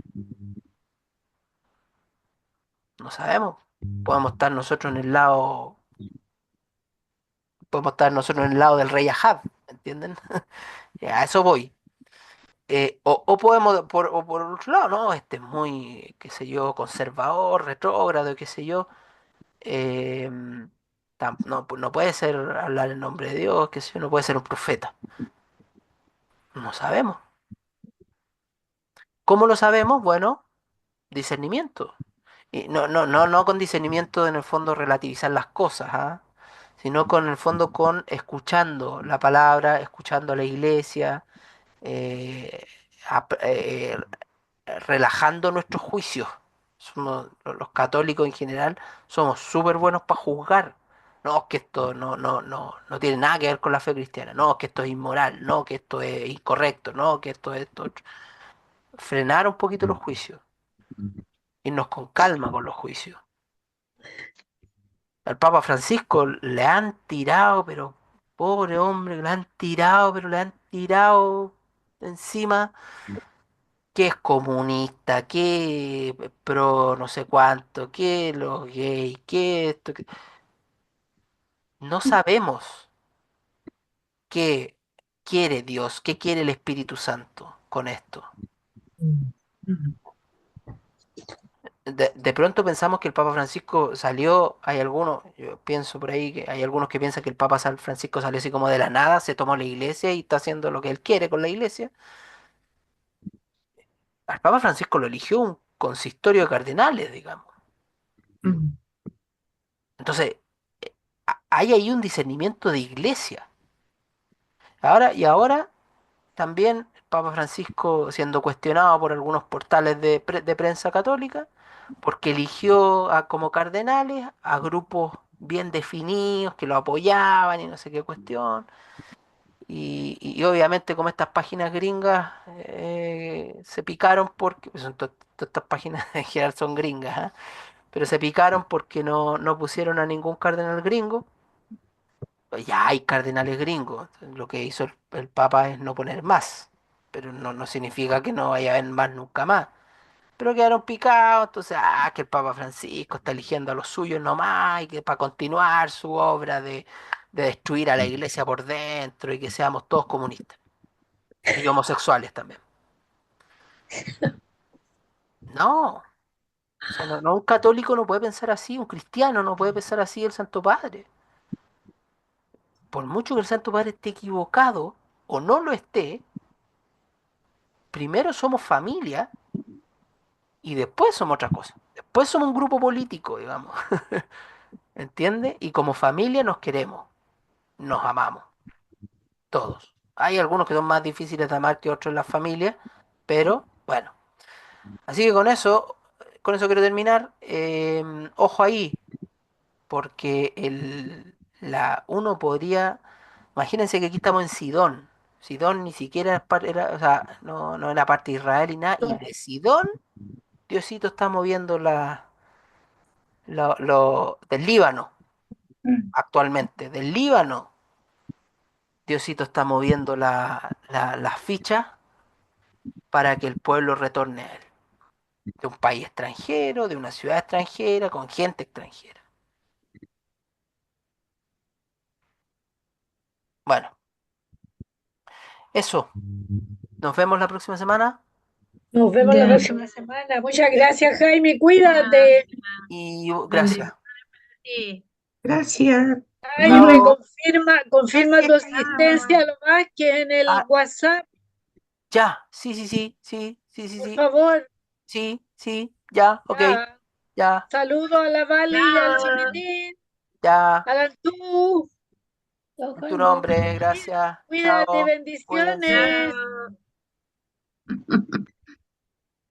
No sabemos. Podemos estar nosotros en el lado, podemos estar nosotros en el lado del rey Ahab, ¿entienden? A eso voy. O podemos, o por otro lado, no, este es muy, qué sé yo, conservador, retrógrado, qué sé yo. eh, no puede ser hablar en nombre de Dios, qué sé yo, no puede ser un profeta. No sabemos. ¿Cómo lo sabemos? Bueno, discernimiento. Y no con discernimiento en el fondo relativizar las cosas, ¿ah? Sino con el fondo con escuchando la palabra, escuchando a la iglesia, eh, ap- eh, relajando nuestros juicios. Los católicos en general somos súper buenos para juzgar. No, es que esto no tiene nada que ver con la fe cristiana. No, es que esto es inmoral. No, que esto es incorrecto. No, que esto es esto otro. Frenar un poquito los juicios. Irnos con calma con los juicios. Al Papa Francisco le han tirado, pero pobre hombre, le han tirado, pero le han tirado encima. que es comunista, que pro no sé cuánto, que los gays, que esto, no sabemos qué quiere Dios, qué quiere el Espíritu Santo con esto. Mm. De pronto pensamos que el Papa Francisco salió, hay algunos, yo pienso por ahí que hay algunos que piensan que el Papa Francisco salió así como de la nada, se tomó la iglesia y está haciendo lo que él quiere con la iglesia. Al Papa Francisco lo eligió un consistorio de cardenales, digamos. Mm. Entonces, hay ahí un discernimiento de iglesia. Ahora también el Papa Francisco siendo cuestionado por algunos portales de prensa católica, porque eligió como cardenales a grupos bien definidos que lo apoyaban y no sé qué cuestión. Y obviamente como estas páginas gringas se picaron porque, pues son todas estas páginas en general son gringas, ¿ah? Pero se picaron porque no pusieron a ningún cardenal gringo. Ya hay cardenales gringos. Lo que hizo el Papa es no poner más. Pero no significa que no vaya a haber más nunca más. Pero quedaron picados, entonces, que el Papa Francisco está eligiendo a los suyos nomás y que para continuar su obra de destruir a la iglesia por dentro y que seamos todos comunistas. Y homosexuales también. No, o sea, un católico no puede pensar así, un cristiano no puede pensar así el Santo Padre. Por mucho que el Santo Padre esté equivocado o no lo esté, primero somos familia y después somos otra cosa. Después somos un grupo político, digamos. ¿Entiendes? Y como familia nos queremos, nos amamos, todos. Hay algunos que son más difíciles de amar que otros en las familias, pero bueno. Así que con eso quiero terminar. Ojo ahí, porque uno podría, imagínense que aquí estamos en Sidón. Sidón ni siquiera o sea, no era parte de Israel y nada, y de Sidón, Diosito está moviendo del Líbano actualmente. Del Líbano, Diosito está moviendo las fichas para que el pueblo retorne a él. De un país extranjero, de una ciudad extranjera, con gente extranjera. Bueno, eso. Nos vemos la próxima semana. Nos vemos la Ya, próxima semana. Muchas Eh, gracias, Jaime. ya, Cuídate. Y vale. gracias. Sí. Gracias. Ay, No, me Chao. confirma tu chao. asistencia lo más que en el Ah, WhatsApp, ya. Sí, sí, sí, sí, sí, sí, por sí. favor. Sí, sí, ya, ok. Ya. Ya, Saludos a la Vali y al Chao. Chiquitín, ya. al Antú. Chao, En tu Jaime. nombre, gracias. Cuídate, Chao. Cuídense. bendiciones. Chao.